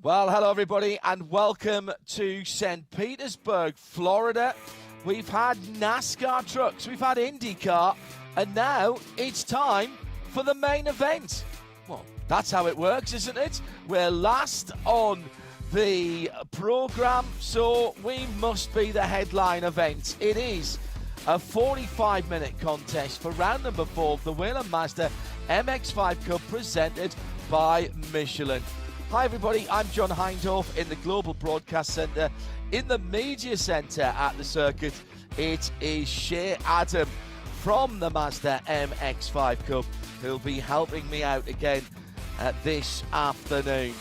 Well, hello everybody and welcome to St. Petersburg, Florida. We've had NASCAR trucks, we've had INDYCAR, and now it's time for the main event. Well, that's how it works, isn't it? We're last on the program, so we must be the headline event. It is a 45-minute contest for round number 4 of the Whelen Mazda MX-5 Cup presented by Michelin. Hi everybody, I'm John Hindhaugh in the Global Broadcast Centre. In the Media Centre at the circuit, it is Shea Adam from the Mazda MX-5 Cup who'll be helping me out again this afternoon.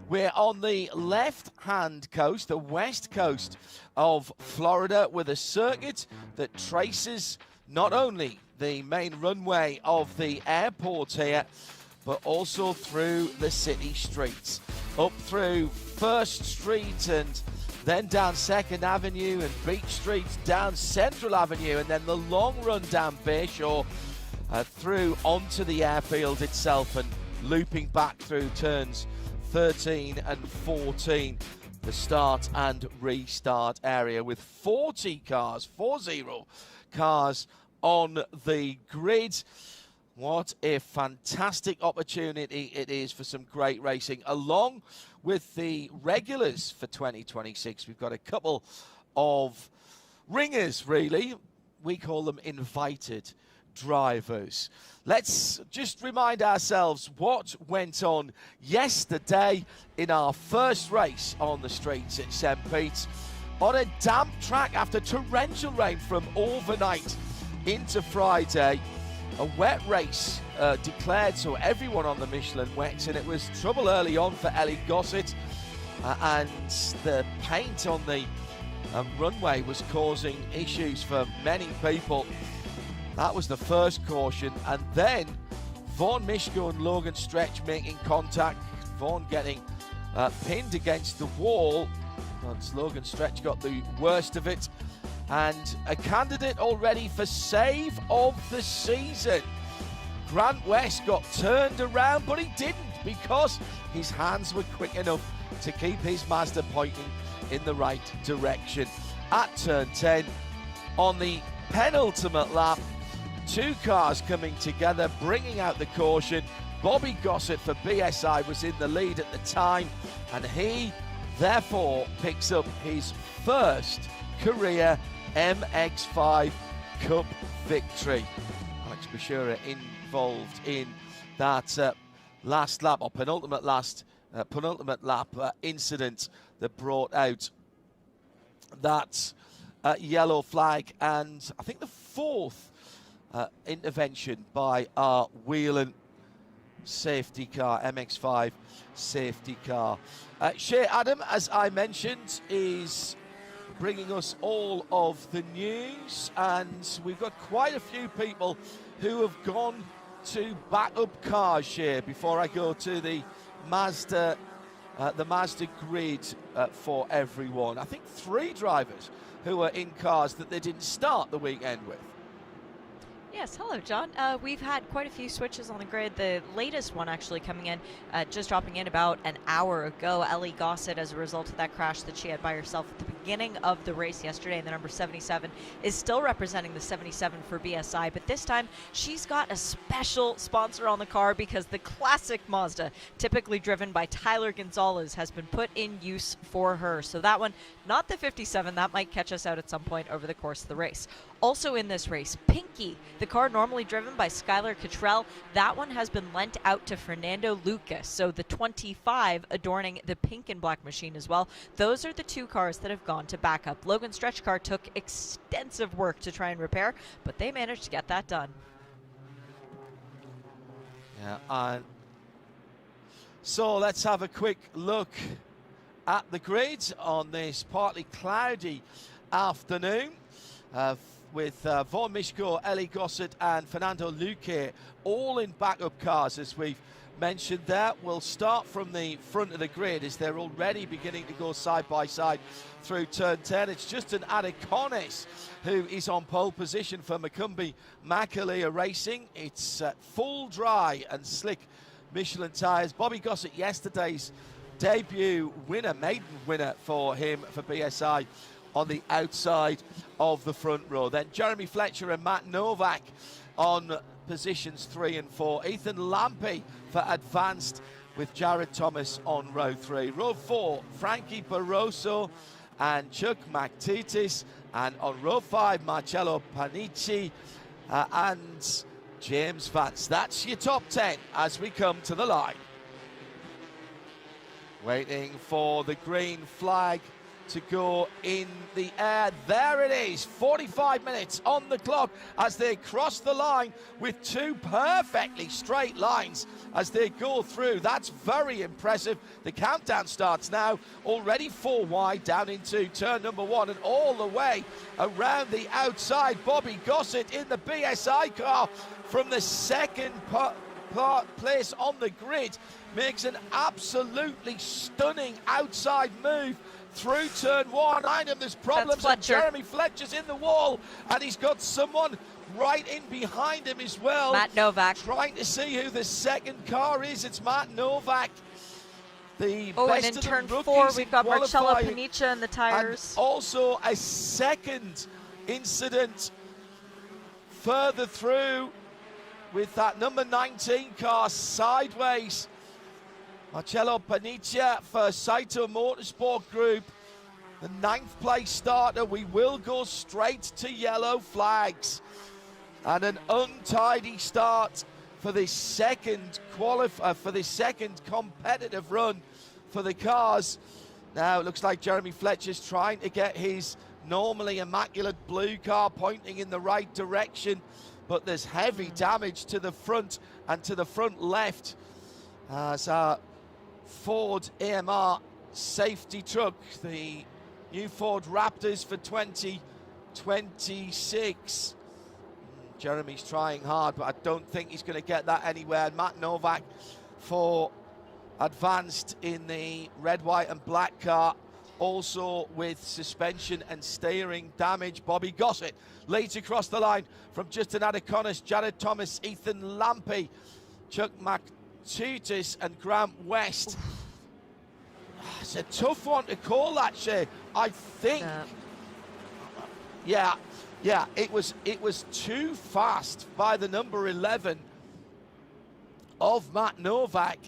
We're on the left-hand coast, the west coast of Florida, with a circuit that traces not only the main runway of the airport here, but also through the city streets, up through 1st Street and then down 2nd Avenue and Beach Street, down Central Avenue, and then the long run down Bayshore through onto the airfield itself and looping back through turns 13 and 14, the start and restart area with 40 cars on the grid. What a fantastic opportunity it is for some great racing. Along with the regulars for 2026, we've got a couple of ringers, really. We call them invited drivers. Let's just remind ourselves what went on yesterday in our first race on the streets at St. Pete. On a damp track after torrential rain from overnight into Friday. A wet race declared, so everyone on the Michelin wet, and it was trouble early on for Ellie Gossett, and the paint on the runway was causing issues for many people. That was the first caution, and then Vaughn Mishko and Logan Stretch making contact. Vaughn getting pinned against the wall, and Logan Stretch got the worst of it. And a candidate already for save of the season. Grant West got turned around, but he didn't because his hands were quick enough to keep his Mazda pointing in the right direction. At turn 10, on the penultimate lap, two cars coming together, bringing out the caution. Bobby Gossett for BSI was in the lead at the time, and he therefore picks up his first career MX-5 Cup victory. Alex Bashura involved in that last lap, or penultimate lap incident that brought out that yellow flag, and I think the fourth intervention by our Whelen safety car, MX-5 safety car. Shea Adam, as I mentioned, is bringing us all of the news, and we've got quite a few people who have gone to backup cars here before I go to the Mazda grid for everyone. I think 3 drivers who are in cars that they didn't start the weekend with. Yes, hello, John. We've had quite a few switches on the grid. The latest one actually coming in, just dropping in about an hour ago. Ellie Gossett, as a result of that crash that she had by herself at the beginning of the race yesterday, and the number 77 is still representing the 77 for BSI, but this time she's got a special sponsor on the car because the classic Mazda, typically driven by Tyler Gonzalez, has been put in use for her. So that one, not the 57, that might catch us out at some point over the course of the race. Also in this race, Pinky, the car normally driven by Skylar Cottrell, that one has been lent out to Fernando Lucas. So the 25 adorning the pink and black machine as well. Those are the 2 cars that have gone to backup. Logan Stretch car took extensive work to try and repair, but they managed to get that done. Yeah, so let's have a quick look at the grid on this partly cloudy afternoon. With Vaughn Mishko, Ellie Gossett and Fernando Luque all in backup cars, as we've mentioned there. We'll start from the front of the grid as they're already beginning to go side by side through turn 10. It's Justin Adicones who is on pole position for McCumbee McAleer Racing. It's full dry and slick Michelin tyres. Bobby Gossett, yesterday's debut winner, maiden winner for him for BSI on the outside of the front row. Then Jeremy Fletcher and Matt Novak on positions 3 and 4. Ethan Lampe for advanced with Jared Thomas on row 3. Row 4, Frankie Barroso and Chuck McTitis. And on row 5, Marcello Panici and James Vance. That's your top 10 as we come to the line. Waiting for the green flag to go in the air. There it is, 45 minutes on the clock as they cross the line with 2 perfectly straight lines as they go through. That's very impressive. The countdown starts now, already 4 wide down into turn number 1 and all the way around the outside. Bobby Gossett in the BSI car from the second place on the grid makes an absolutely stunning outside move through turn 1. There's problems, and Jeremy Fletcher's in the wall, and he's got someone right in behind him as well. Matt Novak. Trying to see who the second car is. It's Matt Novak. The and best in of turn the 4, rookies we've got in Marcello qualifying. Panicia in the tires. And also a second incident further through with that number 19 car sideways. Marcello Panicia for Saito Motorsport Group, the 9th place starter. We will go straight to yellow flags. And an untidy start for this second competitive run for the cars. Now it looks like Jeremy Fletcher's trying to get his normally immaculate blue car pointing in the right direction, but there's heavy damage to the front and to the front left as our Ford AMR safety truck, the new Ford Raptors for 2026. Jeremy's trying hard, but I don't think he's going to get that anywhere. Matt Novak for advanced in the red, white and black car, also with suspension and steering damage. Bobby Gossett leads across the line from Justin Adaconis, Jared Thomas, Ethan Lampe, Chuck McTutis and Grant West. It's a tough one to call that, Shay. I think, yeah, it was too fast by the number 11 of Matt Novak,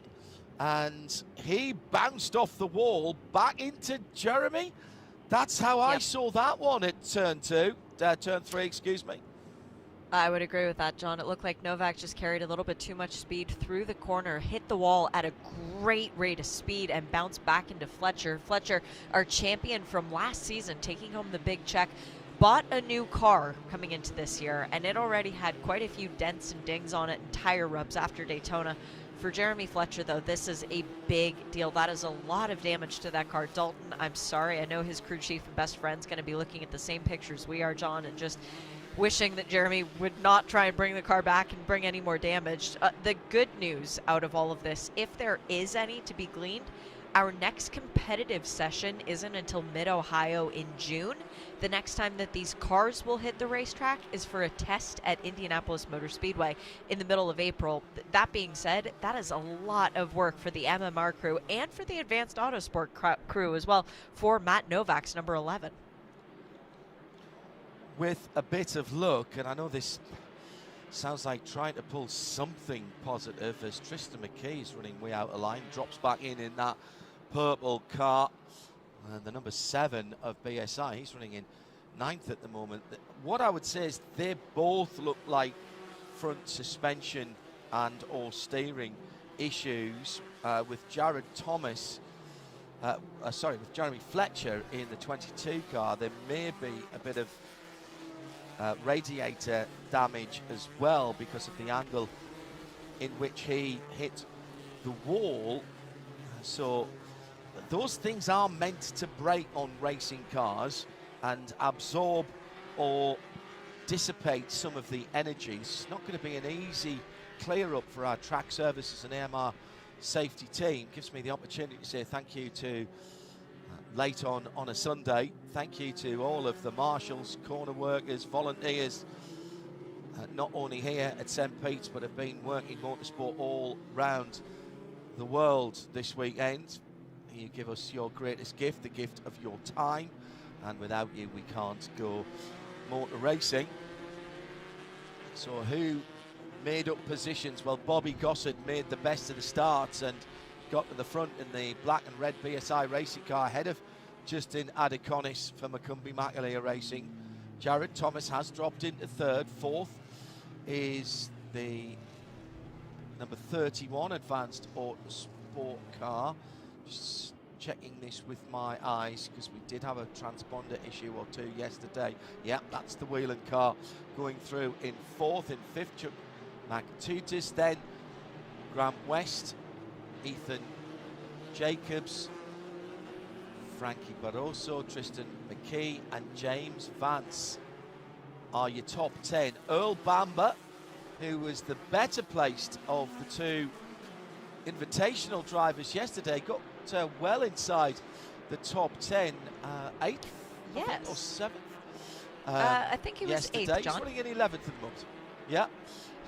and he bounced off the wall back into Jeremy. That's how I saw that one at turn 3, excuse me. I would agree with that, John. It looked like Novak just carried a little bit too much speed through the corner, hit the wall at a great rate of speed, and bounced back into Fletcher. Fletcher, our champion from last season, taking home the big check, bought a new car coming into this year, and it already had quite a few dents and dings on it and tire rubs after Daytona. For Jeremy Fletcher, though, this is a big deal. That is a lot of damage to that car. Dalton, I'm sorry. I know his crew chief and best friend's going to be looking at the same pictures we are, John, and just wishing that Jeremy would not try and bring the car back and bring any more damage. The good news out of all of this, if there is any to be gleaned, our next competitive session isn't until mid-Ohio in June. The next time that these cars will hit the racetrack is for a test at Indianapolis Motor Speedway in the middle of April. That being said, that is a lot of work for the MMR crew and for the Advanced Autosport crew as well for Matt Novak's number 11. With a bit of luck, and I know this sounds like trying to pull something positive, as Tristan McKee is running way out of line, drops back in that purple car, and the number 7 of BSI, he's running in 9th at the moment. What I would say is they both look like front suspension and or steering issues, with Jared Thomas, with Jeremy Fletcher in the 22 car. There may be a bit of radiator damage as well because of the angle in which he hit the wall. So those things are meant to break on racing cars and absorb or dissipate some of the energy. It's not going to be an easy clear up for our track services and AMR safety team. Gives me the opportunity to say thank you to late on a Sunday. Thank you to all of the marshals, corner workers, volunteers, not only here at St. Pete's, but have been working motorsport all round the world this weekend. You give us your greatest gift, the gift of your time, and without you we can't go motor racing. So who made up positions? Well, Bobby Gossett made the best of the starts and got to the front in the black and red BSI racing car ahead of Justin Adeconis for McCumbee McAleer Racing. Jared Thomas has dropped into third. Fourth is the number 31 Advanced Auto Sport car. Just checking this with my eyes because we did have a transponder issue or two yesterday. Yeah, that's the Whelen car going through in fourth. In fifth, Chuck McTutis, then Grant West, Ethan Jacobs, Frankie Barroso, Tristan McKee and James Vance are your top 10. Earl Bamber, who was the better placed of the two invitational drivers yesterday, got well inside the top 10, 8th yes. or 7th. I think he was yesterday. 8th, John. He's running in 11th at the moment. Yeah.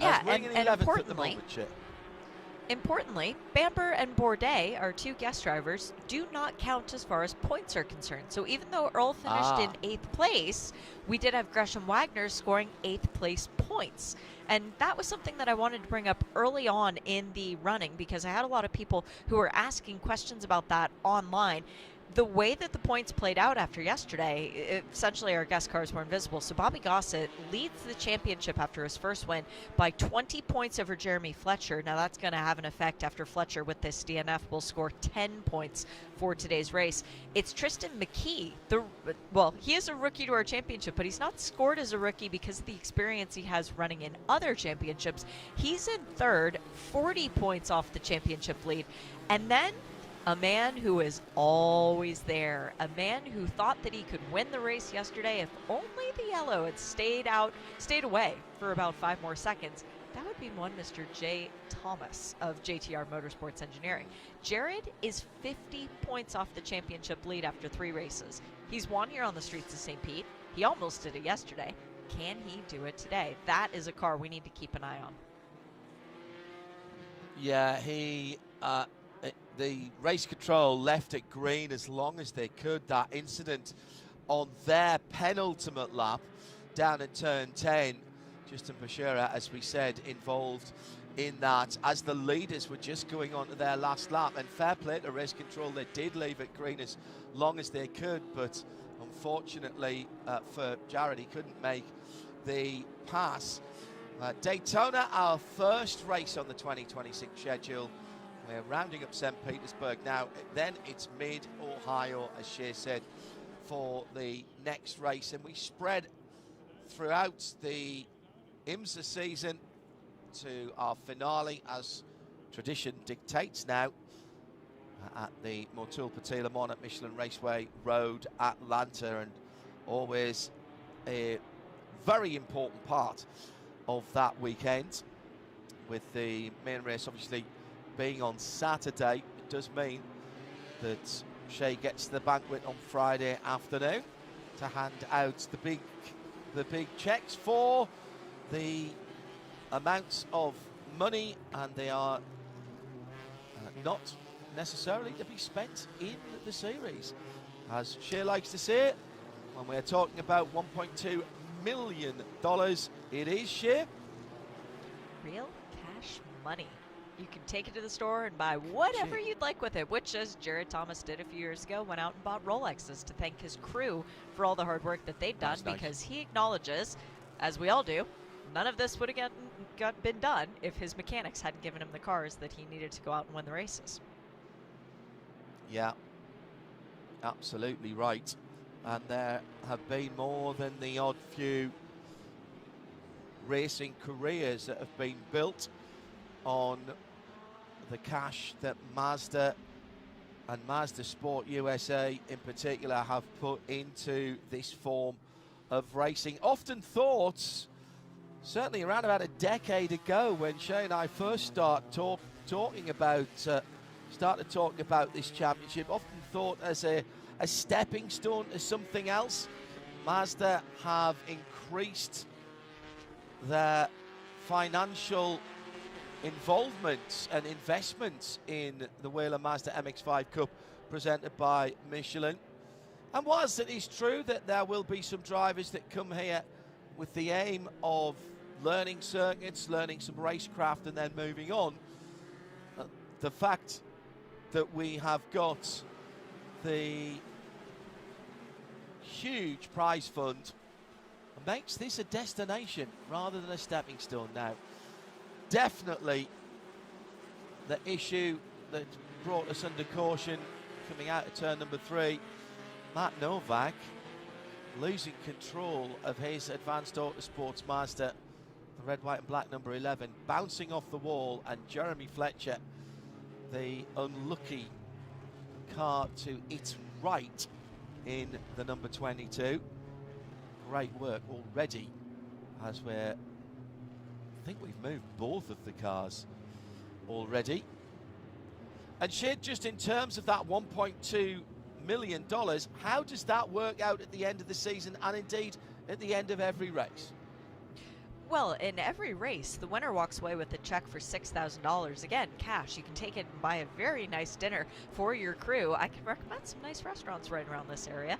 Yeah, running in 11th importantly, at the moment, importantly, Bamber and Bourdais, our two guest drivers, do not count as far as points are concerned. So even though Earl finished in 8th place, we did have Gresham Wagner scoring 8th place points. And that was something that I wanted to bring up early on in the running because I had a lot of people who were asking questions about that online. The way that the points played out after yesterday, essentially our guest cars were invisible. So Bobby Gossett leads the championship after his first win by 20 points over Jeremy Fletcher. Now that's going to have an effect after Fletcher with this DNF will score 10 points for today's race. It's Tristan McKee. Well, he is a rookie to our championship, but he's not scored as a rookie because of the experience he has running in other championships. He's in third, 40 points off the championship lead. And then a man who is always there, a man who thought that he could win the race yesterday if only the yellow had stayed away for about 5 more seconds. That would be one Mr. J. Thomas of JTR Motorsports Engineering. Jared is 50 points off the championship lead after 3 races. He's won here on the streets of St. Pete. He almost did it yesterday. Can he do it today? That is a car we need to keep an eye on. Yeah, the race control left it green as long as they could. That incident on their penultimate lap down at turn 10, Justin Bashira, as we said, involved in that as the leaders were just going on to their last lap. And fair play to race control, they did leave it green as long as they could, but unfortunately for Jared, he couldn't make the pass. Daytona, our first race on the 2026 schedule. We're rounding up St. Petersburg now. Then it's mid-Ohio, as Shea said, for the next race. And we spread throughout the IMSA season to our finale, as tradition dictates now, at the Motul Patila Mon at Michelin Raceway Road, Atlanta. And always a very important part of that weekend, with the main race obviously being on Saturday. It does mean that Shea gets the banquet on Friday afternoon to hand out the big checks for the amounts of money, and they are not necessarily to be spent in the series. As Shea likes to say, when we're talking about $1.2 million, it is, Shea, real cash money. You can take it to the store and buy whatever you'd like with it, which, as Jared Thomas did a few years ago, went out and bought Rolexes to thank his crew for all the hard work that they'd done. That's because nice. He acknowledges, as we all do, none of this would have been done if his mechanics hadn't given him the cars that he needed to go out and win the races. Yeah, absolutely right. And there have been more than the odd few racing careers that have been built on the cash that Mazda and Mazda Sport USA in particular have put into this form of racing. Often thought, certainly around about a decade ago, when Shea and I first started talking about this championship, often thought as a stepping stone to something else. Mazda have increased their financial involvement and investments in the Whelen Mazda MX-5 Cup presented by Michelin. And whilst it is true that there will be some drivers that come here with the aim of learning circuits, learning some racecraft and then moving on, the fact that we have got the huge prize fund makes this a destination rather than a stepping stone. Now, definitely the issue that brought us under caution coming out of turn number 3, Matt Novak losing control of his Advanced Autosports Mazda, the red, white and black number 11, bouncing off the wall, and Jeremy Fletcher, the unlucky car to its right in the number 22. Great work already, as I think we've moved both of the cars already. And Shid, just in terms of that $1.2 million, how does that work out at the end of the season and indeed at the end of every race? Well, in every race, the winner walks away with a check for $6,000. Again, cash. You can take it and buy a very nice dinner for your crew. I can recommend some nice restaurants right around this area.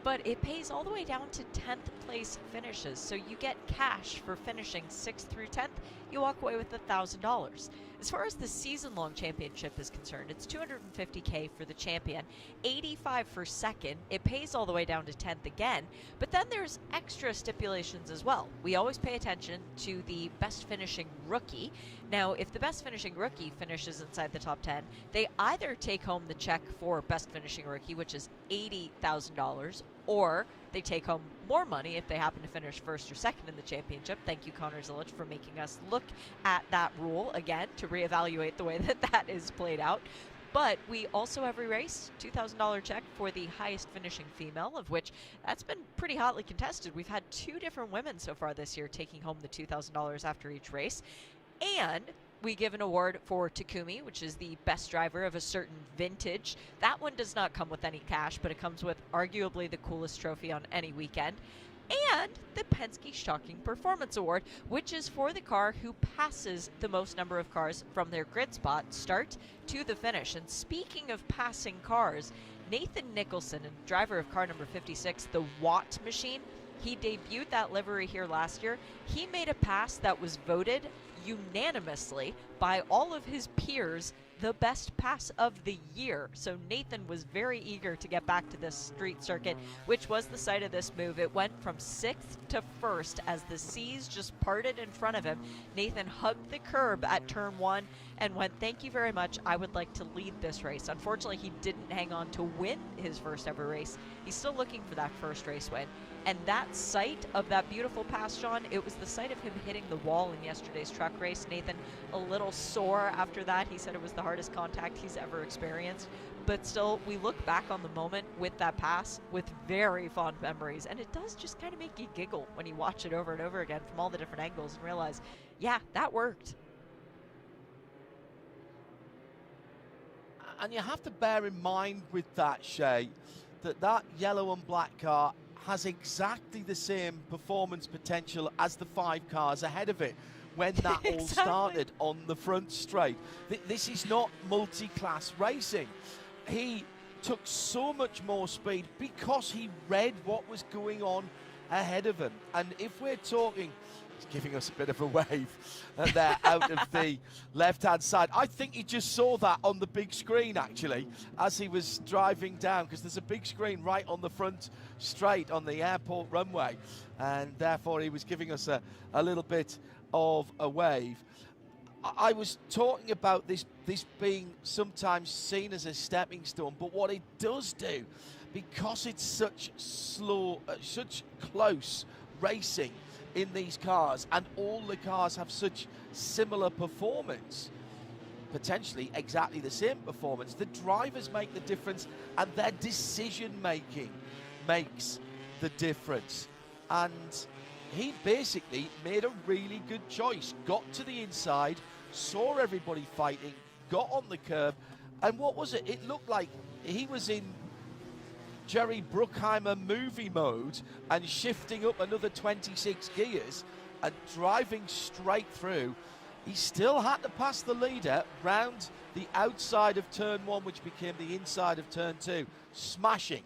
But it pays all the way down to 10th place finishes. So you get cash for finishing 6th through 10th. You walk away with $1,000. As far as the season-long championship is concerned, it's $250K for the champion, $85 for second. It pays all the way down to 10th again, but then there's extra stipulations as well. We always pay attention to the best finishing rookie. Now, if the best finishing rookie finishes inside the top 10, they either take home the check for best finishing rookie, which is $80,000, or they take home more money if they happen to finish first or second in the championship. Thank you, Connor Zilic, for making us look at that rule again to reevaluate the way that that is played out. But we also, every race, $2,000 check for the highest finishing female, of which that's been pretty hotly contested. We've had 2 different women so far this year taking home the $2,000 after each race. And we give an award for Takumi, which is the best driver of a certain vintage. That one does not come with any cash, but it comes with arguably the coolest trophy on any weekend. And the Penske Shocking Performance Award, which is for the car who passes the most number of cars from their grid spot start to the finish. And speaking of passing cars, Nathan Nicholson, a driver of car number 56, the Watt Machine, he debuted that livery here last year. He made a pass that was voted unanimously by all of his peers the best pass of the year. So Nathan was very eager to get back to this street circuit, which was the site of this move. It went from 6th to 1st as the seas just parted in front of him. Nathan hugged the curb at turn 1 and went, "Thank you very much. I would like to lead this race." Unfortunately, he didn't hang on to win his first ever race. He's still looking for that first race win. And that site of that beautiful pass, John, it was the site of him hitting the wall in yesterday's truck race. Nathan, a little sore after that. He said it was the hardest contact he's ever experienced. But still, we look back on the moment with that pass with very fond memories. And it does just kind of make you giggle when you watch it over and over again from all the different angles and realize, yeah, that worked. And you have to bear in mind with that, Shay, that yellow and black car has exactly the same performance potential as the 5 cars ahead of it when that Exactly. all started on the front straight. This is not multi-class racing. He took so much more speed because he read what was going on ahead of him. And if we're talking, he's giving us a bit of a wave there out of the left-hand side. I think he just saw that on the big screen, actually, as he was driving down, because there's a big screen right on the front straight on the airport runway, and therefore he was giving us a little bit of a wave. I was talking about this being sometimes seen as a stepping stone, but what it does do, because it's such close racing in these cars, and all the cars have such similar performance, potentially exactly the same performance, the drivers make the difference, and their decision making makes the difference. And he basically made a really good choice, got to the inside, saw everybody fighting, got on the curb, and what was it? It looked like he was in Jerry Bruckheimer movie mode and shifting up another 26 gears and driving straight through he still had to pass the leader round the outside of turn 1, which became the inside of turn 2. Smashing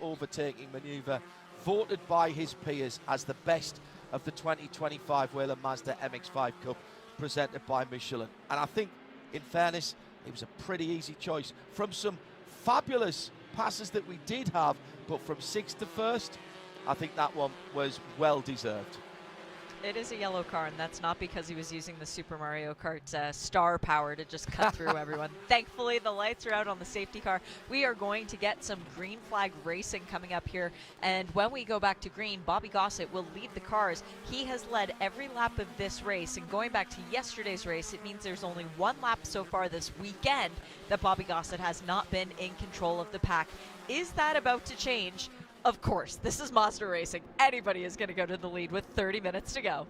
overtaking manoeuvre, voted by his peers as the best of the 2025 Whelen Mazda MX-5 Cup presented by Michelin. And I think, in fairness, it was a pretty easy choice from some fabulous passes that we did have, but from 6th to 1st, I think that one was well deserved. It is a yellow car, and that's not because he was using the Super Mario Kart star power to just cut through everyone. Thankfully, the lights are out on the safety car. We are going to get some green flag racing coming up here, and when we go back to green, Bobby Gossett will lead the cars. He has led every lap of this race, and going back to yesterday's race, it means there's only one lap so far this weekend that Bobby Gossett has not been in control of the pack. Is that about to change? Of course, this is Mazda Racing. Anybody is going to go to the lead with 30 minutes to go.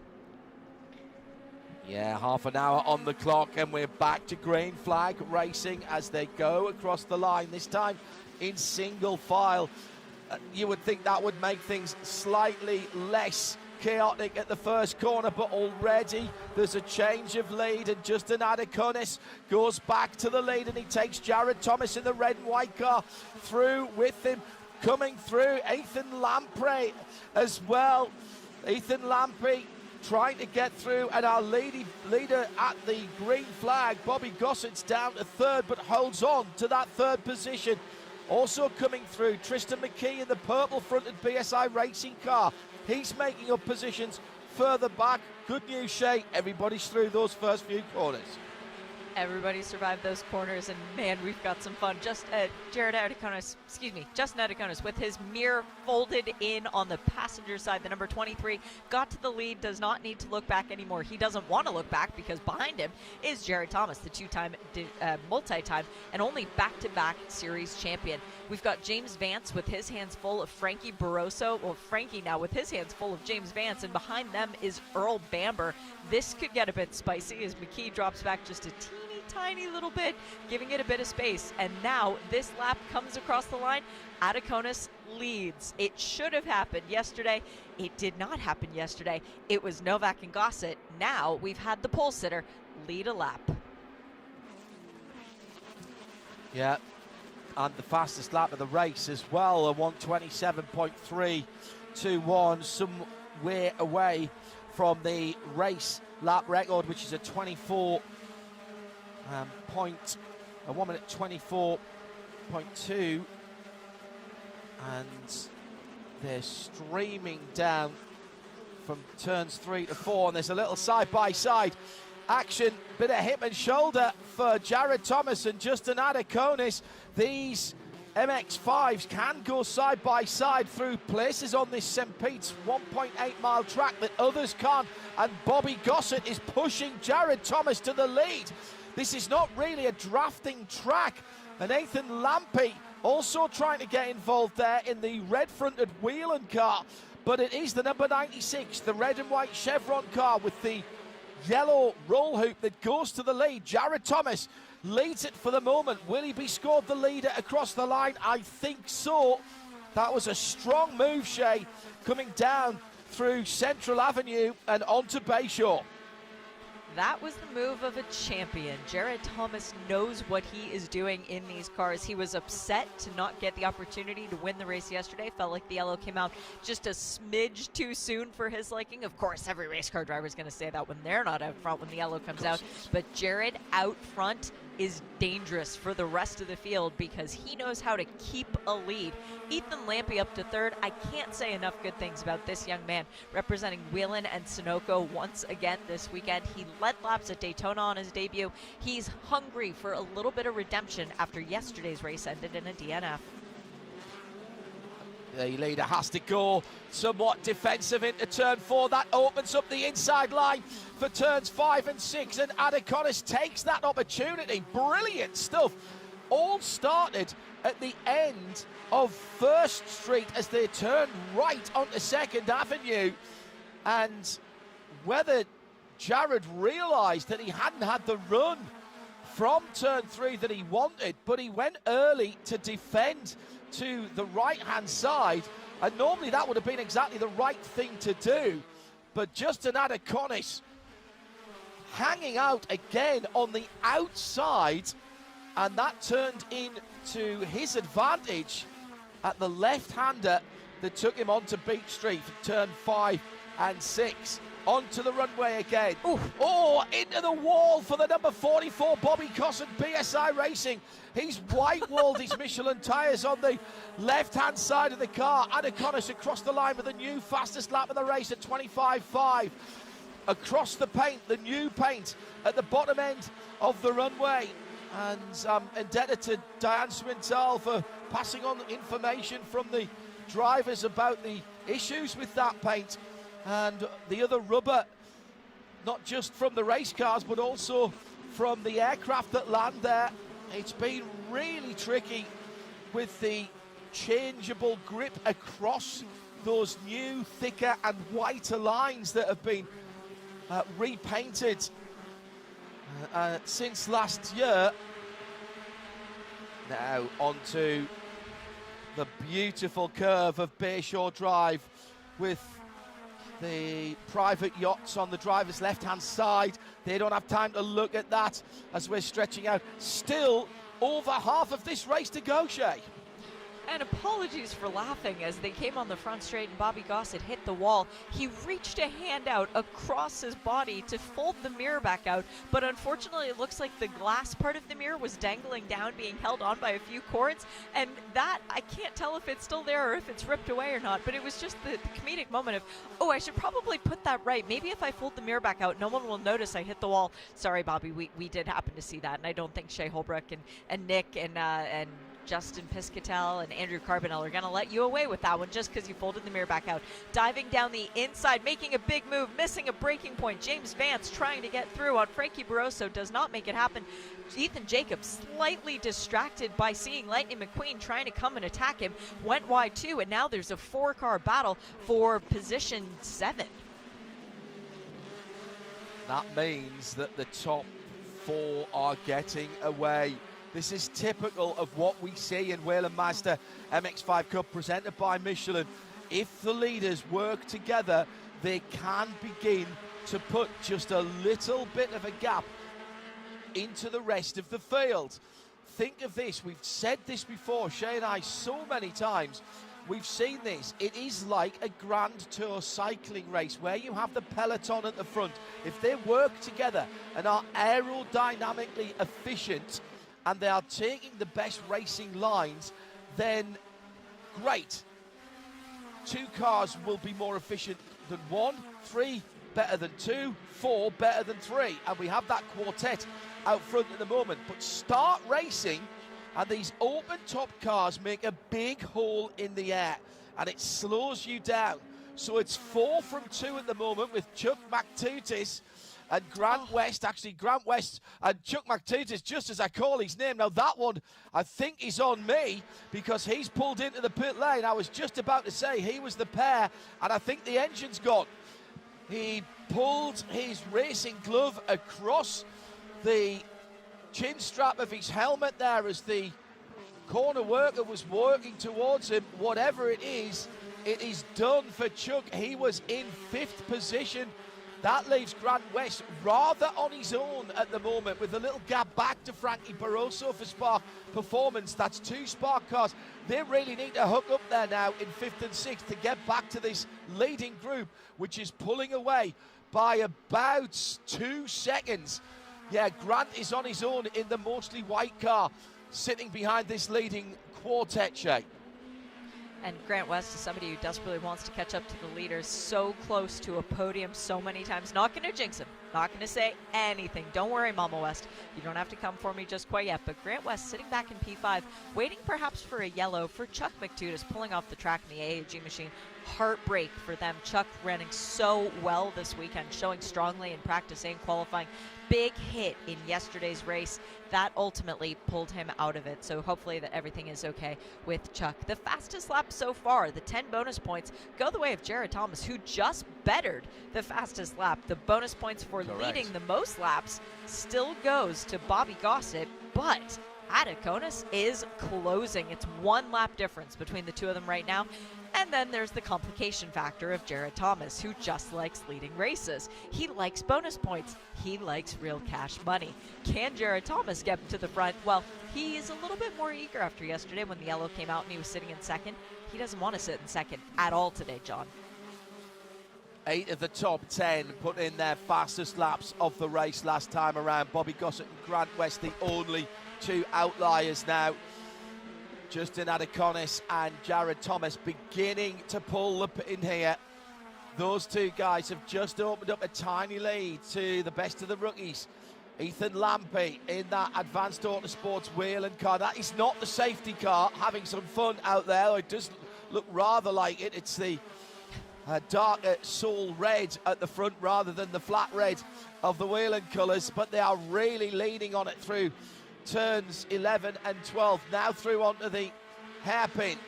Yeah, half an hour on the clock, and we're back to green flag racing as they go across the line, this time in single file. You would think that would make things slightly less chaotic at the first corner, but already there's a change of lead, and Justin Adeconis goes back to the lead, and he takes Jared Thomas in the red and white car through with him. Coming through, Ethan Lamprey as well. Ethan Lamprey trying to get through, and our leader at the green flag, Bobby Gossett's down to 3rd, but holds on to that 3rd position. Also coming through, Tristan McKee in the purple-fronted BSI racing car. He's making up positions further back. Good news, Shay, everybody's through those first few corners. Everybody survived those corners, and man, we've got some fun. Justin Adeconis with his mirror folded in on the passenger side. The number 23 got to the lead, does not need to look back anymore. He doesn't want to look back because behind him is Jared Thomas, the two-time multi-time and only back-to-back series champion. We've got James Vance with his hands full of Frankie Barroso, or Frankie now with his hands full of James Vance, and behind them is Earl Bamber. This could get a bit spicy as McKee drops back just a tiny little bit, giving it a bit of space. And now this lap comes across the line. Adeconis leads. It should have happened yesterday. It did not happen yesterday. It was Novak and Gossett. Now we've had the pole sitter lead a lap. Yeah, and the fastest lap of the race as well, a 1:27.321, somewhere away from the race lap record, which is a 1:24.2, and they're streaming down from turns 3 to 4, and there's a little side-by-side action, bit of hip and shoulder for Jared Thomas and Justin Adeconis. These MX-5s can go side by side through places on this St. Pete's 1.8 mile track that others can't, and Bobby Gossett is pushing Jared Thomas to the lead. This is not really a drafting track, and Ethan Lampe also trying to get involved there in the red-fronted Whelen car, but it is the number 96, the red and white chevron car with the yellow roll hoop that goes to the lead. Jared Thomas leads it for the moment. Will he be scored the leader across the line? I think so. That was a strong move, Shay, coming down through Central Avenue and onto Bayshore. That was the move of a champion. Jared Thomas knows what he is doing in these cars. He was upset to not get the opportunity to win the race yesterday. Felt like the yellow came out just a smidge too soon for his liking. Of course, every race car driver is going to say that when they're not out front when the yellow comes out. But Jared out front is dangerous for the rest of the field because he knows how to keep a lead. Ethan Lampe up to 3rd. I can't say enough good things about this young man representing Whelen and Sunoco once again this weekend. He led laps at Daytona on his debut. He's hungry for a little bit of redemption after yesterday's race ended in a DNF. The leader has to go somewhat defensive into turn 4. That opens up the inside line for turns 5 and 6, and Adeconis takes that opportunity. Brilliant stuff. All started at the end of 1st Street as they turned right onto 2nd Avenue, and whether Jared realised that he hadn't had the run from turn 3 that he wanted, but he went early to defend to the right-hand side, and normally that would have been exactly the right thing to do. But Justin Adeconis hanging out again on the outside, and that turned into his advantage at the left-hander that took him onto Beach Street for turn 5 and 6. Onto the runway again. Oof. Oh, into the wall for the number 44, Bobby Cosson, BSI Racing. He's white-walled his Michelin tyres on the left-hand side of the car. INDYCAR across the line with the new fastest lap of the race at 25.5. Across the paint, the new paint at the bottom end of the runway. And indebted to Diane Swintal for passing on information from the drivers about the issues with that paint and the other rubber, not just from the race cars but also from the aircraft that land there. It's been really tricky with the changeable grip across those new, thicker and whiter lines that have been repainted since last year. Now onto the beautiful curve of Bayshore Drive with the private yachts on the driver's left-hand side. They don't have time to look at that as we're stretching out. Still over half of this race to go, Shay. And apologies for laughing as they came on the front straight and Bobby Gossett hit the wall. He reached a hand out across his body to fold the mirror back out, but unfortunately it looks like the glass part of the mirror was dangling down, being held on by a few cords, and that, I can't tell if it's still there or if it's ripped away or not, but it was just the comedic moment of, oh, I should probably put that right. Maybe if I fold the mirror back out, no one will notice I hit the wall. Sorry, Bobby, we did happen to see that, and I don't think Shea Holbrook and Nick and Justin Piscatel and Andrew Carbonell are going to let you away with that one just because you folded the mirror back out. Diving down the inside, making a big move, missing a braking point. James Vance trying to get through on Frankie Barroso, does not make it happen. Ethan Jacobs slightly distracted by seeing Lightning McQueen trying to come and attack him, went wide too, and now there's a 4-car battle for position 7. That means that the top 4 are getting away. This is typical of what we see in Whelen Mazda MX-5 Cup presented by Michelin. If the leaders work together, they can begin to put just a little bit of a gap into the rest of the field. Think of this, we've said this before, Shay and I, so many times. We've seen this. It is like a Grand Tour cycling race where you have the peloton at the front. If they work together and are aerodynamically efficient, and they are taking the best racing lines, then great. 2 cars will be more efficient than 1, 3 better than 2, 4 better than 3. And we have that quartet out front at the moment. But start racing, and these open top cars make a big hole in the air, and it slows you down. So it's 4 from 2 at the moment with Chuck McTutis and Grant West. Actually, Grant West and Chuck McTutis, just as I call his name. Now, that one, I think, is on me because he's pulled into the pit lane. I was just about to say he was the pair, and I think the engine's gone. He pulled his racing glove across the chin strap of his helmet there as the corner worker was working towards him. Whatever it is done for Chuck. He was in 5th position. That leaves Grant West rather on his own at the moment with a little gap back to Frankie Barroso for Spark Performance. That's 2 Spark cars. They really need to hook up there now in 5th and 6th to get back to this leading group, which is pulling away by about 2 seconds. Yeah, Grant is on his own in the mostly white car, sitting behind this leading quartet, Shay. And Grant West is somebody who desperately wants to catch up to the leaders, so close to a podium so many times. Not going to jinx him, not going to say anything. Don't worry, Mama West. You don't have to come for me just quite yet. But Grant West sitting back in P5, waiting perhaps for a yellow for Chuck McTutis, pulling off the track in the AAG machine. Heartbreak for them. Chuck running so well this weekend, showing strongly in practice and qualifying. Big hit in yesterday's race that ultimately pulled him out of it. So hopefully that everything is okay with Chuck. The fastest lap so far, the 10 bonus points, go the way of Jared Thomas, who just bettered the fastest lap. The bonus points for leading the most laps still goes to Bobby Gossett, but INDYCAR is closing. It's 1 lap difference between the 2 of them right now. And And then there's the complication factor of Jared Thomas, who just likes leading races. He likes bonus points. He likes real cash money. Can Jared Thomas get to the front? Well, he is a little bit more eager after yesterday when the yellow came out and he was sitting in second. He doesn't want to sit in second at all today, John. 8 of the top 10 put in their fastest laps of the race last time around. Bobby Gossett and Grant West, the only 2 outliers now. Justin Adeconis and Jared Thomas beginning to pull the pin here. Those 2 guys have just opened up a tiny lead to the best of the rookies. Ethan Lampe in that Advanced Autosports Whelen car. That is not the safety car, having some fun out there. It does look rather like it. It's the darker soul red at the front rather than the flat red of the Whelen colours, but they are really leaning on it through turns 11 and 12. Now through onto the hairpin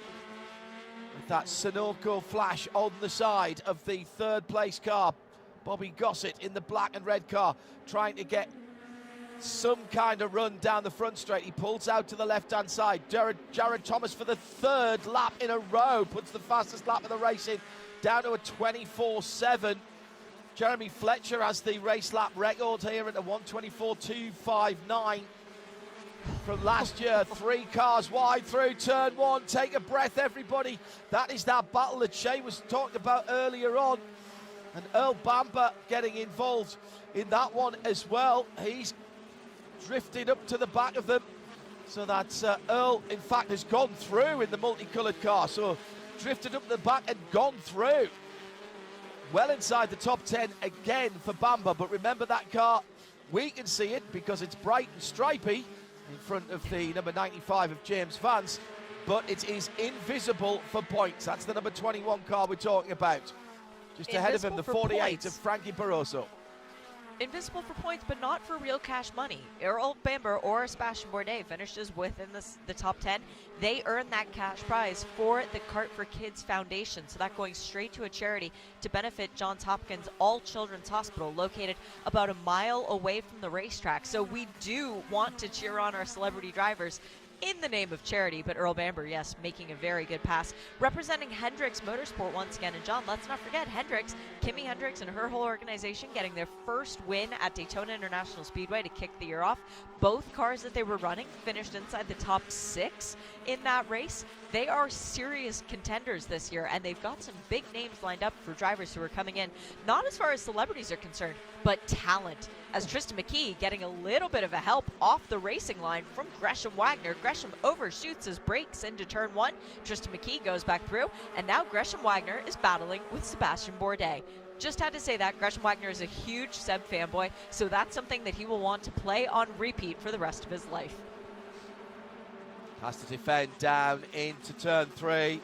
with that Sunoco flash on the side of the 3rd place car. Bobby Gossett in the black and red car trying to get some kind of run down the front straight. He pulls out to the left-hand side. Jared Thomas for the 3rd lap in a row puts the fastest lap of the race in down to a 24.7. Jeremy Fletcher has the race lap record here at a 1:24.259 from last year. 3 cars wide through turn 1. Take a breath, everybody. That is that battle that Shay was talking about earlier on. And Earl Bamber getting involved in that one as well. He's drifted up to the back of them. So that's Earl, in fact, has gone through in the multicoloured car. So drifted up the back and gone through. Well inside the top 10 again for Bamber, but remember that car, we can see it because it's bright and stripy in front of the number 95 of James Vance, but it is invisible for points. That's the number 21 car we're talking about. Just ahead of him, the 48 of Frankie Barroso. Invisible for points, but not for real cash money. Earl Bamber or Sebastien Bourdais finishes within the top 10. They earn that cash prize for the Cart for Kids Foundation. So that going straight to a charity to benefit Johns Hopkins All Children's Hospital, located about a mile away from the racetrack. So we do want to cheer on our celebrity drivers in the name of charity, but Earl Bamber, yes, making a very good pass. Representing Hendricks Motorsport once again, and John, let's not forget Hendricks, Kimi Hendricks and her whole organization getting their first win at Daytona International Speedway to kick the year off. Both cars that they were running finished inside the top 6 in that race. They are serious contenders this year, and they've got some big names lined up for drivers who are coming in, not as far as celebrities are concerned, but talent. As Tristan McKee getting a little bit of a help off the racing line from Gresham Wagner. Gresham overshoots his brakes into turn 1. Tristan McKee goes back through, and now Gresham Wagner is battling with Sebastien Bourdais. Just had to say that. Gresham Wagner is a huge Seb fanboy, so that's something that he will want to play on repeat for the rest of his life. Has to defend down into turn 3.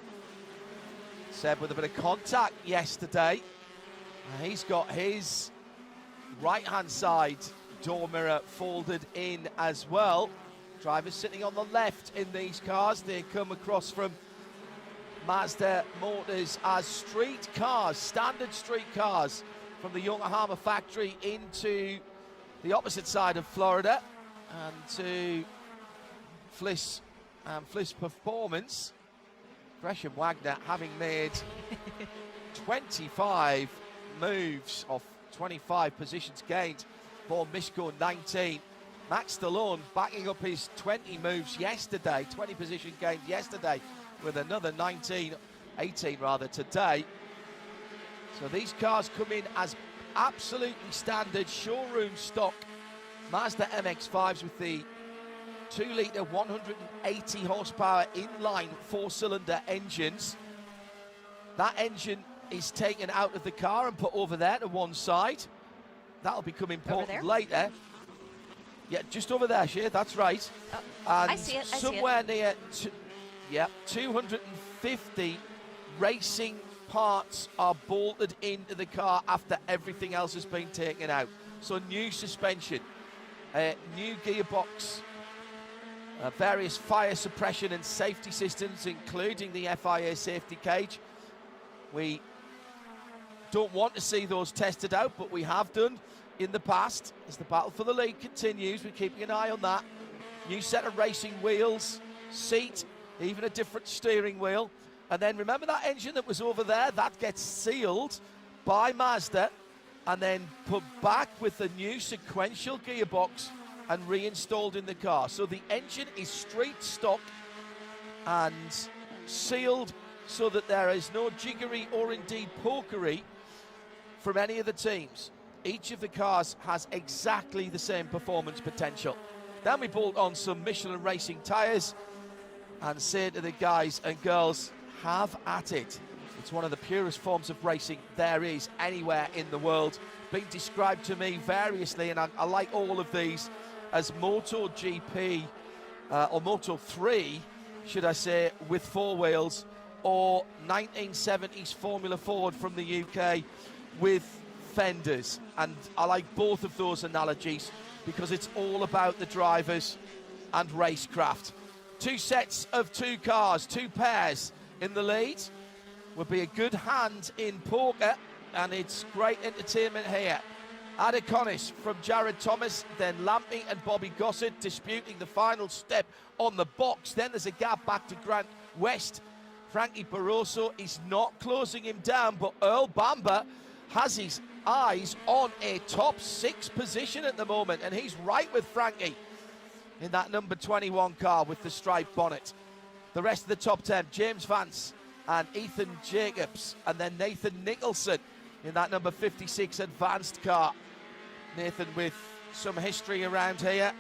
Seb with a bit of contact yesterday. He's got his right-hand side door mirror folded in as well. Drivers sitting on the left in these cars. They come across from Mazda Motors as street cars, standard street cars from the Yokohama factory into the opposite side of Florida and to Fliss Performance. Gresham Wagner having made 25 moves off 25 positions gained for Mishko 19. Max Stallone backing up his 20 moves yesterday, 20 position gained yesterday with another 18 rather today. So these cars come in as absolutely standard showroom stock Mazda MX-5s with the 2-litre 180 horsepower inline 4-cylinder engines. That engine is taken out of the car and put over there to one side. That'll become important later. Yeah, just over there, Shea, that's right. Oh, and I see it. somewhere near 250 racing parts are bolted into the car after everything else has been taken out. So new suspension, new gearbox, various fire suppression and safety systems, including the FIA safety cage. We don't want to see those tested out, but we have done in the past. As the battle for the lead continues, we're keeping an eye on that. New set of racing wheels, seat, even a different steering wheel. And then remember that engine that was over there? That gets sealed by Mazda and then put back with the new sequential gearbox and reinstalled in the car. So the engine is street stock and sealed so that there is no jiggery or indeed pokery from any of the teams. Each of the cars has exactly the same performance potential. Then we bolt on some Michelin racing tyres and say to the guys and girls, have at it. It's one of the purest forms of racing there is anywhere in the world. Been described to me variously, and I like all of these, as MotoGP or Moto3, should I say, with four wheels, or 1970s Formula Ford from the UK with fenders. And I like both of those analogies because it's all about the drivers and racecraft. Two sets of two cars, two pairs in the lead. Will be a good hand in poker, and it's great entertainment here. Adeconis from Jared Thomas, then Lampy and Bobby Gossett disputing the final step on the box. Then there's a gap back to Grant West. Frankie Barroso is not closing him down, but Earl Bamber has his eyes on a top 6 position at the moment, and he's right with Frankie in that number 21 car with the striped bonnet. The rest of the top 10, James Vance and Ethan Jacobs, and then Nathan Nicholson in that number 56 advanced car. Nathan with some history around here.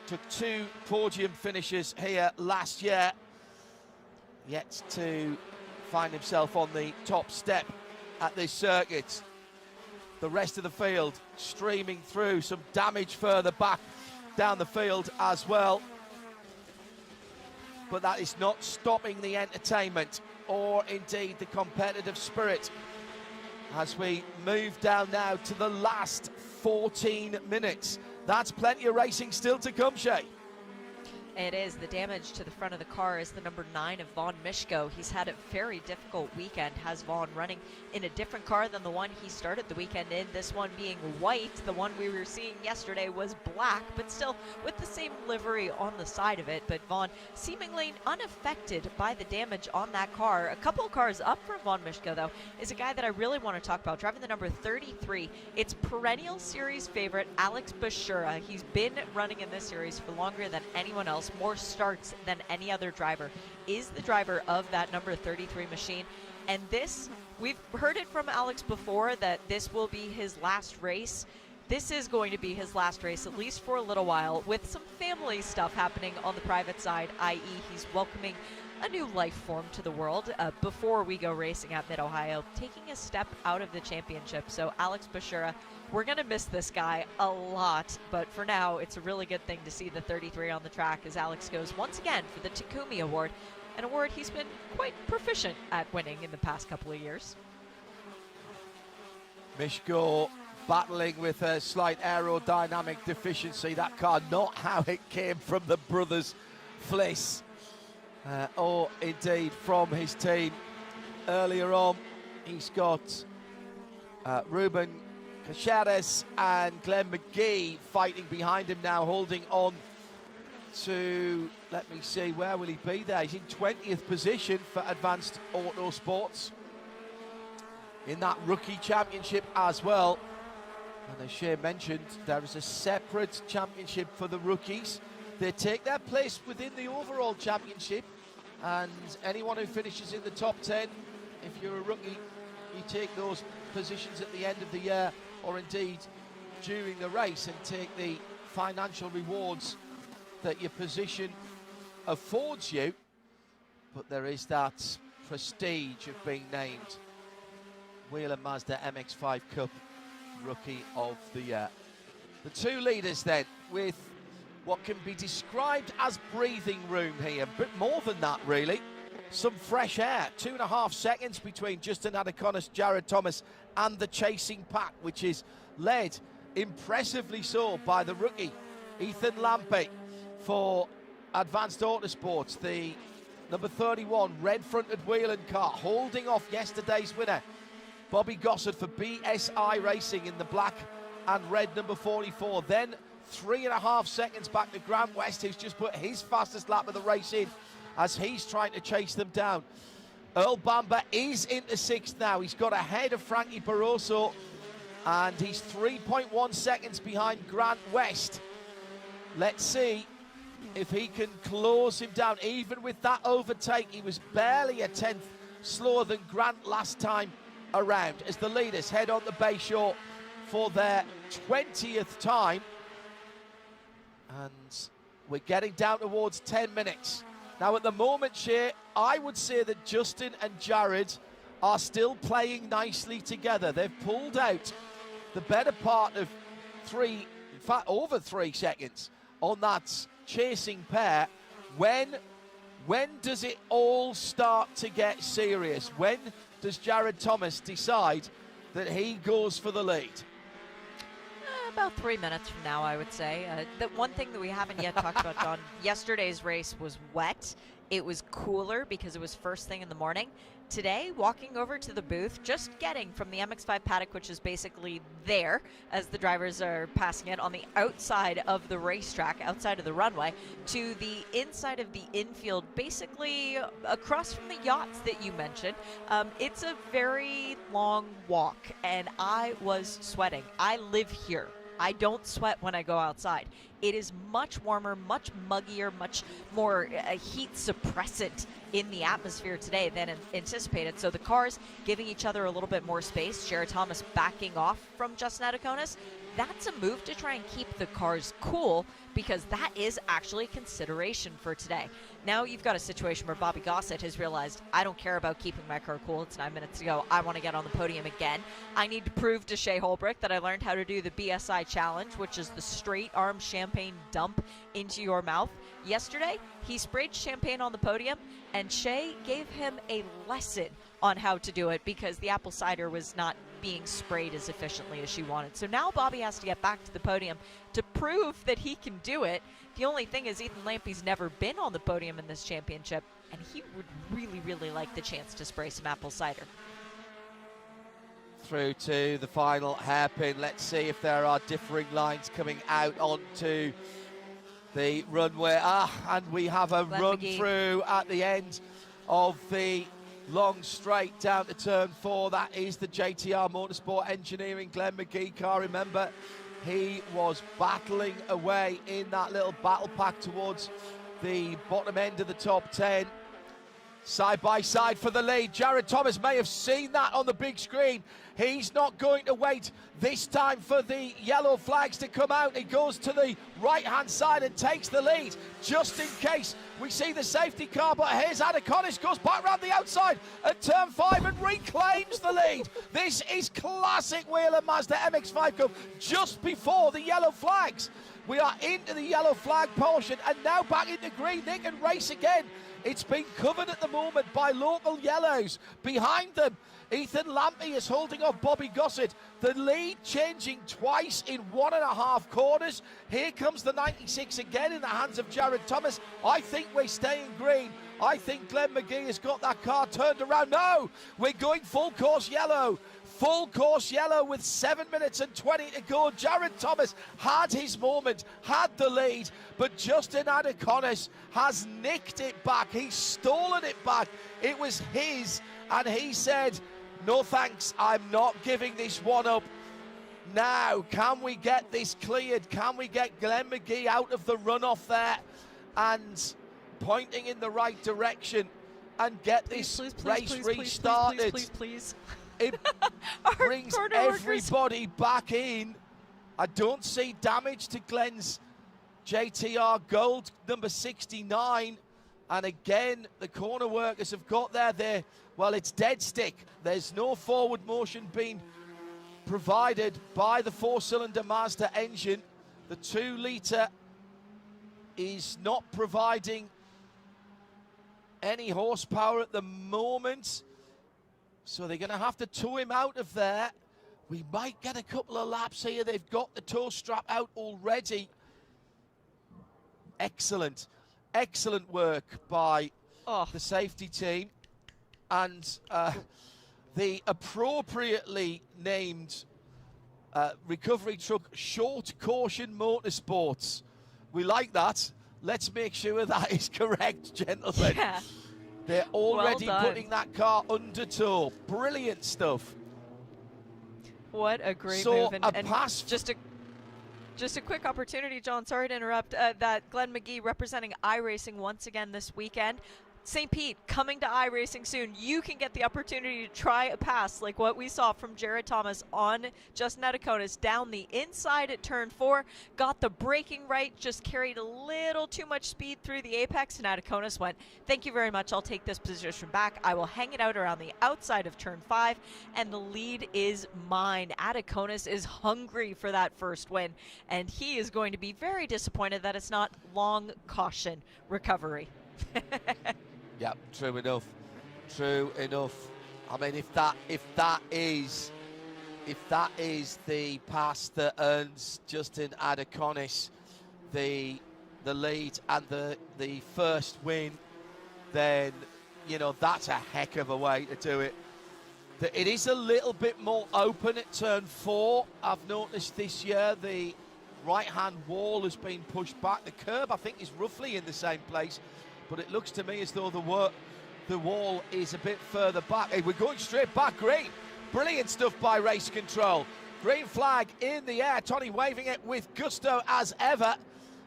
Took 2 podium finishes here last year. Yet to find himself on the top step at this circuit. The rest of the field streaming through, some damage further back down the field as well. But that is not stopping the entertainment or indeed the competitive spirit as we move down now to the last 14 minutes. That's plenty of racing still to come, Shay. It is. The damage to the front of the car is the number 9 of Vaughn Mishko. He's had a very difficult weekend, has Vaughn, running in a different car than the one he started the weekend in, this one being white. The one we were seeing yesterday was black, but still with the same livery on the side of it. But Vaughn seemingly unaffected by the damage on that car. A couple of cars up from Vaughn Mishko, though, is a guy that I really want to talk about, driving the number 33. It's perennial series favorite Alex Bashura. He's been running in this series for longer than anyone else, more starts than any other driver, is the driver of that number 33 machine. And this, we've heard it from Alex before, that this will be his last race. This is going to be his last race, at least for a little while, with some family stuff happening on the private side, i.e. he's welcoming a new life form to the world before we go racing at Mid-Ohio, taking a step out of the championship. So Alex Bashura, we're going to miss this guy a lot, but for now, it's a really good thing to see the 33 on the track as Alex goes once again for the Takumi Award, an award he's been quite proficient at winning in the past couple of years. Mishko battling with a slight aerodynamic deficiency. That car, not how it came from the brothers Fliss, or indeed from his team. Earlier on, he's got Ruben Caceres and Glenn McGee fighting behind him now, holding on to, let me see, where will he be there? He's in 20th position for Advanced Auto Sports in that rookie championship as well. And as Shay mentioned, there is a separate championship for the rookies. They take their place within the overall championship, and anyone who finishes in the top 10, if you're a rookie, you take those positions at the end of the year or indeed during the race and take the financial rewards that your position affords you. But there is that prestige of being named Whelen Mazda MX-5 Cup Rookie of the Year. The two leaders then, with what can be described as breathing room here, but more than that really. Some fresh air, 2.5 seconds between Justin Adeconis, Jared Thomas and the chasing pack, which is led impressively so by the rookie Ethan Lampy for Advanced Autosports, the number 31 red-fronted Whelen car, holding off yesterday's winner Bobby Gossett for BSI Racing in the black and red number 44. Then 3.5 seconds back to Grant West, who's just put his fastest lap of the race in as he's trying to chase them down. Earl Bamber is into 6th now. He's got ahead of Frankie Barroso, and he's 3.1 seconds behind Grant West. Let's see if he can close him down. Even with that overtake, he was barely a 10th slower than Grant last time around, as the leaders head on the Bay Shore for their 20th time. And we're getting down towards 10 minutes. Now at the moment, Shea, I would say that Justin and Jared are still playing nicely together. They've pulled out the better part of 3, in fact over 3 seconds on that chasing pair. When does it all start to get serious? When does Jared Thomas decide that he goes for the lead? About 3 minutes from now, I would say. The one thing that we haven't yet talked about, John, yesterday's race was wet. It was cooler because it was first thing in the morning. Today, walking over to the booth, just getting from the MX-5 paddock, which is basically there as the drivers are passing it on the outside of the racetrack, outside of the runway, to the inside of the infield, basically across from the yachts that you mentioned. It's a very long walk, and I was sweating. I live here. I don't sweat when I go outside. It is much warmer, much muggier, much more heat suppressant in the atmosphere today than anticipated. So the cars giving each other a little bit more space. Jared Thomas backing off from Justin Adaconis. That's a move to try and keep the cars cool, because that is actually a consideration for today. Now you've got a situation where Bobby Gossett has realized, I don't care about keeping my car cool. It's 9 minutes to go. I want to get on the podium again. I need to prove to Shea Holbrook that I learned how to do the BSI challenge, which is the straight arm champagne dump into your mouth. Yesterday, he sprayed champagne on the podium, and Shea gave him a lesson on how to do it because the apple cider was not being sprayed as efficiently as she wanted. So now Bobby has to get back to the podium to prove that he can do it. The only thing is Ethan Lampy's never been on the podium in this championship, and he would really, really like the chance to spray some apple cider. Through to the final hairpin. Let's see if there are differing lines coming out onto the runway. And we have a run through at the end of the long straight down to turn 4. That is the JTR Motorsport Engineering Glenn McGee car. Remember, he was battling away in that little battle pack towards the bottom end of the top 10. Side by side for the lead. Jared Thomas may have seen that on the big screen. He's not going to wait this time for the yellow flags to come out. He goes to the right-hand side and takes the lead, just in case we see the safety car. But here's Adaconis, goes back around the outside at turn 5 and reclaims the lead. This is classic Whelen Mazda MX-5 Cup, just before the yellow flags. We are into the yellow flag portion and now back into green. They can race again. It's been covered at the moment by local yellows. Behind them, Ethan Lampy is holding off Bobby Gossett. The lead changing twice in 1.5 corners. Here comes the 96 again in the hands of Jared Thomas. I think we're staying green. I think Glenn McGee has got that car turned around. No, we're going full course yellow. Full course yellow with 7 minutes and 20 to go. Jared Thomas had his moment, had the lead, but Justin Adaconis has nicked it back. He's stolen it back. It was his, and he said, no thanks, I'm not giving this one up. Now, can we get this cleared? Can we get Glenn McGee out of the runoff there and pointing in the right direction and get this race restarted? Please. It brings everybody back in. I don't see damage to Glenn's JTR Gold number 69. And again, the corner workers have got there. Well, it's dead stick. There's no forward motion being provided by the 4-cylinder Mazda engine. The 2-litre is not providing any horsepower at the moment. So they're going to have to tow him out of there. We might get a couple of laps here. They've got the tow strap out already. Excellent. Excellent work by the safety team. And the appropriately named recovery truck, Short Caution Motorsports. We like that. Let's make sure that is correct, gentlemen. Yeah. They're already Well done. putting that car under tow. Brilliant stuff. What a great So move. a pass. Just a quick opportunity, John, sorry to interrupt, that Glenn McGee representing iRacing once again this weekend. St. Pete coming to iRacing soon. You can get the opportunity to try a pass like what we saw from Jared Thomas on Justin Adaconis down the inside at turn 4. Got the braking right, just carried a little too much speed through the apex, and Adaconis went, thank you very much, I'll take this position back. I will hang it out around the outside of turn 5, and the lead is mine. Adaconis is hungry for that first win, and he is going to be very disappointed that it's not long caution recovery. Yeah, true enough. True enough. I mean, if that is the pass that earns Justin Adaconis the lead and the first win, then you know that's a heck of a way to do it. It is a little bit more open at turn 4. I've noticed this year the right-hand wall has been pushed back. The curb, I think, is roughly in the same place. But it looks to me as though the wall is a bit further back. Hey, we're going straight back. Green. Brilliant stuff by Race Control. Green flag in the air. Tony waving it with gusto as ever.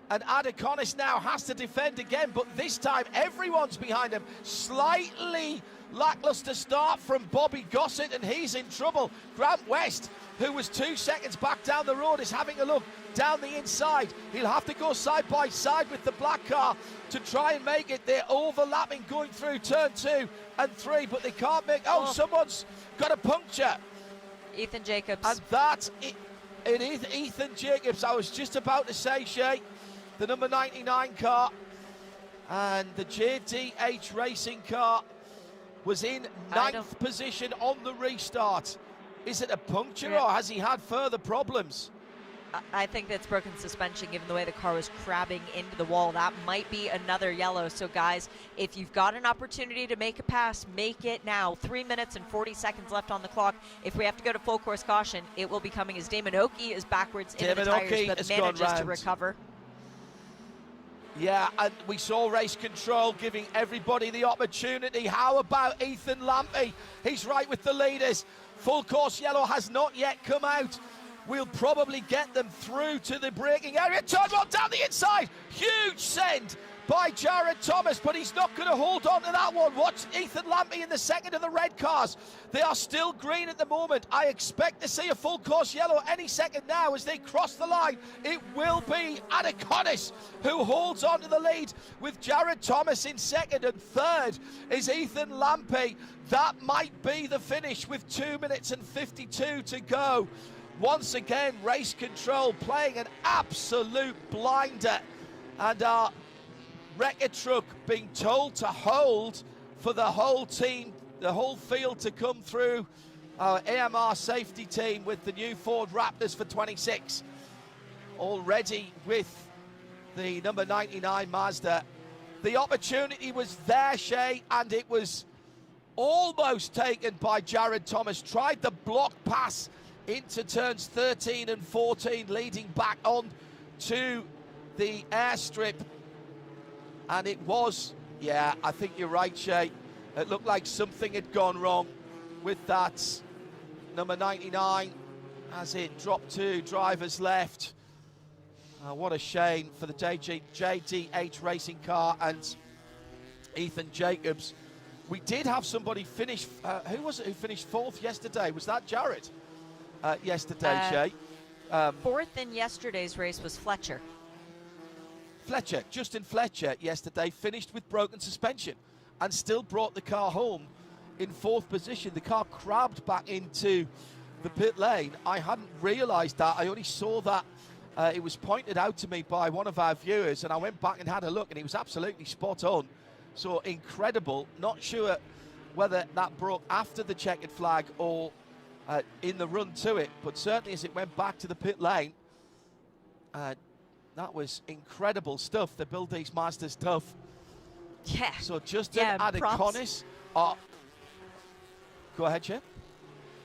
And Adaconis now has to defend again, but this time everyone's behind him. Slightly lackluster start from Bobby Gossett, and he's in trouble. Grant West, who was 2 seconds back down the road, is having a look down the inside. He'll have to go side by side with the black car to try and make it. They're overlapping going through turn 2 and 3, but they can't make... Oh, someone's got a puncture. Ethan Jacobs. And that's it. It is Ethan Jacobs. I was just about to say, Shay, the number 99 car and the JDH Racing car was in 9th position on the restart. Is it a puncture or has he had further problems? I think that's broken suspension given the way the car was crabbing into the wall. That might be another yellow. So guys, if you've got an opportunity to make a pass, make it now. 3 minutes and 40 seconds left on the clock. If we have to go to full course caution, it will be coming as Damon Oki is backwards into the tires, but manages to recover. Yeah, and we saw Race Control giving everybody the opportunity. How about Ethan Lampy? He's right with the leaders. Full course yellow has not yet come out. We'll probably get them through to the braking area. Turn one down the inside. Huge send by Jared Thomas, but he's not going to hold on to that one. Watch Ethan Lampy in the second of the red cars. They are still green at the moment. I expect to see a full course yellow any second now as they cross the line. It will be Adaconis who holds on to the lead with Jared Thomas in second, and third is Ethan Lampy. That might be the finish with 2 minutes and 52 to go. Once again, Race Control playing an absolute blinder, and our wrecker truck being told to hold for the whole team, the whole field to come through. Our AMR safety team with the new Ford Raptors for 26 already with the number 99 Mazda. The opportunity was there, Shay, and it was almost taken by Jared Thomas. Tried the block pass into turns 13 and 14, leading back on to the airstrip. And it was, yeah, I think you're right, Shay. It looked like something had gone wrong with that number 99 as it dropped to drivers left. What a shame for the JDH Racing car and Ethan Jacobs. We did have somebody finish, who was it who finished fourth yesterday? Was that Jared? Yesterday, Shay. Fourth in yesterday's race was Fletcher. Justin Fletcher yesterday finished with broken suspension and still brought the car home in fourth position. The car crabbed back into the pit lane. I hadn't realised that. I only saw that it was pointed out to me by one of our viewers, and I went back and had a look, and he was absolutely spot on. So incredible. Not sure whether that broke after the checkered flag or in the run to it, but certainly as it went back to the pit lane, that was incredible stuff. They build these Mazdas tough. Yeah. So Justin Adaconis. Go ahead, Chip.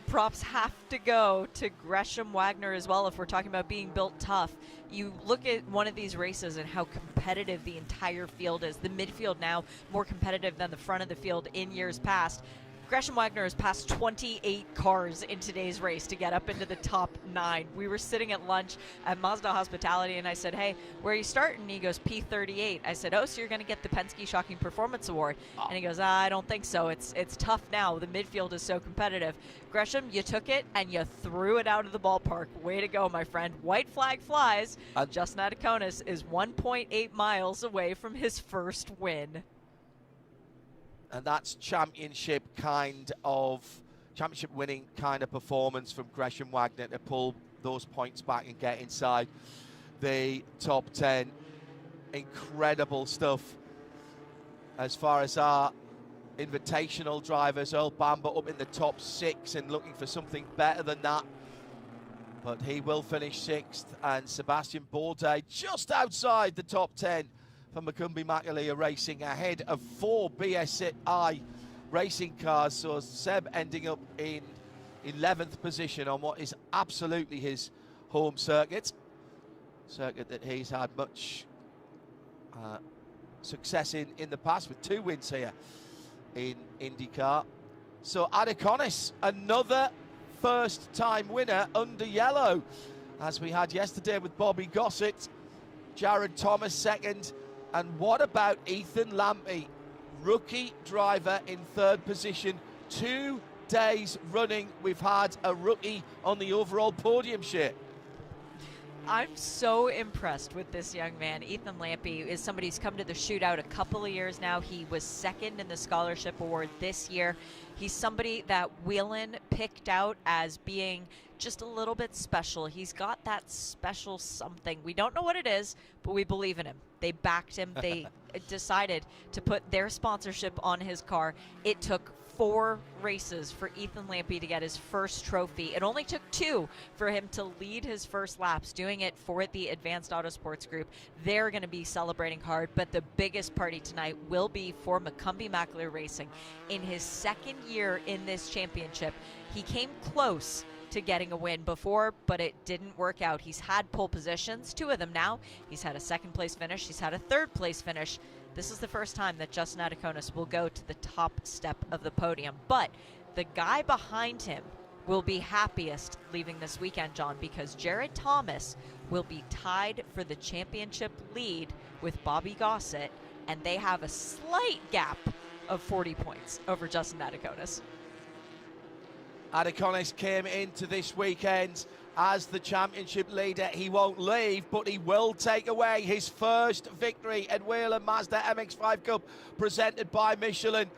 props have to go to Gresham Wagner as well if we're talking about being built tough. You look at one of these races and how competitive the entire field is. The midfield now more competitive than the front of the field in years past. Gresham Wagner has passed 28 cars in today's race to get up into the top 9. We were sitting at lunch at Mazda Hospitality, and I said, hey, where are you starting? And he goes, P38. I said, oh, so you're going to get the Penske Shocking Performance Award. And he goes, I don't think so. It's tough now. The midfield is so competitive. Gresham, you took it, and you threw it out of the ballpark. Way to go, my friend. White flag flies. Justin Adiconis is 1.8 miles away from his first win. And that's championship winning kind of performance from Gresham Wagner to pull those points back and get inside the top 10. Incredible stuff. As far as our invitational drivers, Earl Bamber up in the top 6 and looking for something better than that. But he will finish 6th, and Sebastien Bourdais just outside the top 10 for McCumbee McAleer Racing, ahead of 4 BSI racing cars. So Seb ending up in 11th position on what is absolutely his home circuit that he's had much success in the past, with 2 wins here in INDYCAR. So Adiconis, another first-time winner under yellow, as we had yesterday with Bobby Gossett. Jared Thomas second. And what about Ethan Lampy, rookie driver in 3rd position? 2 days running we've had a rookie on the overall podium shit. I'm so impressed with this young man. Ethan Lampy is somebody who's come to the shootout a couple of years now. He was 2nd in the scholarship award this year. He's somebody that Whelen picked out as being just a little bit special. He's got that special something. We don't know what it is, but we believe in him. They backed him. They decided to put their sponsorship on his car. It took 4 races for Ethan Lampy to get his first trophy. It only took 2 for him to lead his first laps, doing it for the Advanced Autosports Group. They're going to be celebrating hard, but the biggest party tonight will be for McCumbee McAleer Racing. In his 2nd year in this championship, he came close to getting a win before, but it didn't work out. He's had pole positions, 2 of them now. He's had a 2nd place finish. He's had a 3rd place finish. This is the first time that Justin Adiconis will go to the top step of the podium. But the guy behind him will be happiest leaving this weekend, John, because Jared Thomas will be tied for the championship lead with Bobby Gossett, and they have a slight gap of 40 points over Justin Adiconis. Adiconis came into this weekend as the championship leader. He won't leave, but he will take away his first victory at Whelen Mazda MX-5 Cup presented by Michelin.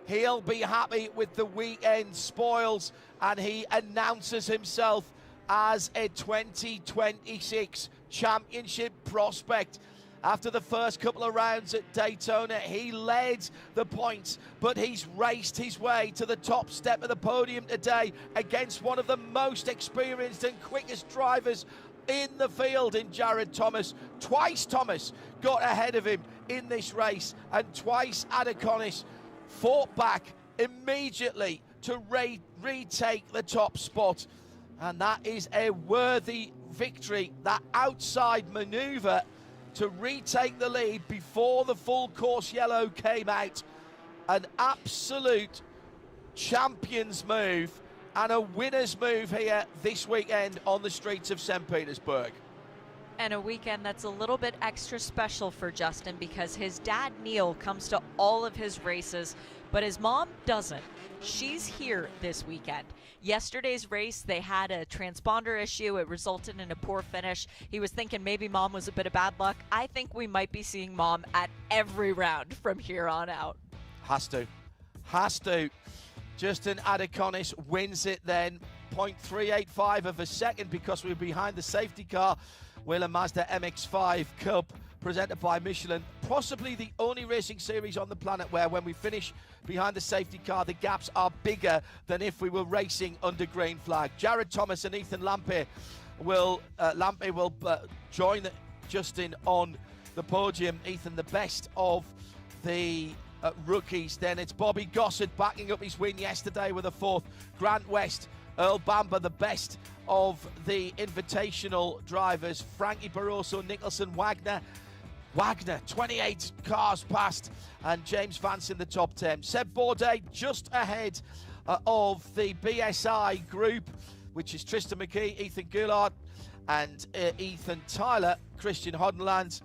He'll be happy with the weekend spoils, and he announces himself as a 2026 championship prospect. After the first couple of rounds at Daytona, he led the points, but he's raced his way to the top step of the podium today against one of the most experienced and quickest drivers in the field in Jared Thomas. Twice Thomas got ahead of him in this race, and twice Adiconis fought back immediately to retake the top spot. And that is a worthy victory, that outside manoeuvre to retake the lead before the full course yellow came out. An absolute champion's move and a winner's move here this weekend on the streets of St. Petersburg. And a weekend that's a little bit extra special for Justin because his dad, Neil, comes to all of his races, but his mom doesn't. She's here this weekend. Yesterday's race, they had a transponder issue. It resulted in a poor finish. He was thinking maybe mom was a bit of bad luck. I think we might be seeing mom at every round from here on out. Has to. Justin Adiconis wins it then. 0.385 of a second because we're behind the safety car. Whelen Mazda MX-5 Cup presented by Michelin. Possibly the only racing series on the planet where when we finish behind the safety car, the gaps are bigger than if we were racing under green flag. Jared Thomas and Ethan Lampy will join Justin on the podium. Ethan, the best of the rookies. Then it's Bobby Gossett backing up his win yesterday with a 4th. Grant West Earl Bamber, the best of the Invitational drivers. Frankie Barroso, Nicholson, Wagner, 28 cars past, and James Vance in the top 10. Seb Bourdais just ahead of the BSI group, which is Tristan McKee, Ethan Goulart, and Ethan Tyler. Christian Hoddenland,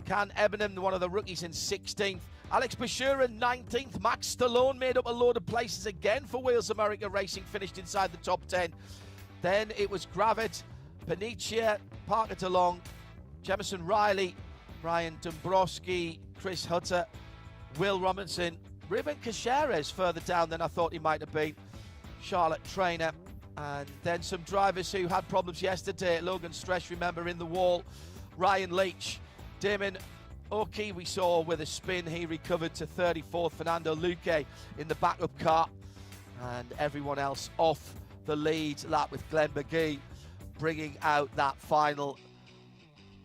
Can Ebenham, one of the rookies, in 16th. Alex Bashura, 19th. Max Stallone made up a load of places again for Wheels America Racing, finished inside the top 10. Then it was Gravett, Panicia, Parker DeLong, Jemison Riley, Brian Dombrowski, Chris Hutter, Will Robinson, Ruben Caceres further down than I thought he might have been, Charlotte Trainer, and then some drivers who had problems yesterday. Logan Stresh, remember, in the wall. Ryan Leach, Damon Oki we saw with a spin. He recovered to 34th. Fernando Luque in the backup car, and everyone else off the lead lap, with Glenn McGee bringing out that final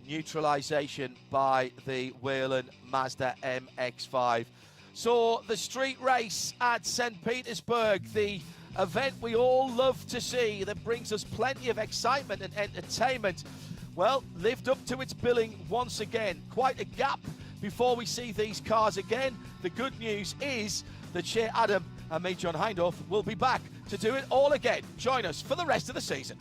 neutralisation by the Whelen Mazda MX-5. So the street race at St. Petersburg, the event we all love to see, that brings us plenty of excitement and entertainment, well, lived up to its billing once again. Quite a gap before we see these cars again. The good news is that Shea Adam and me, John Hindhaugh, will be back to do it all again. Join us for the rest of the season.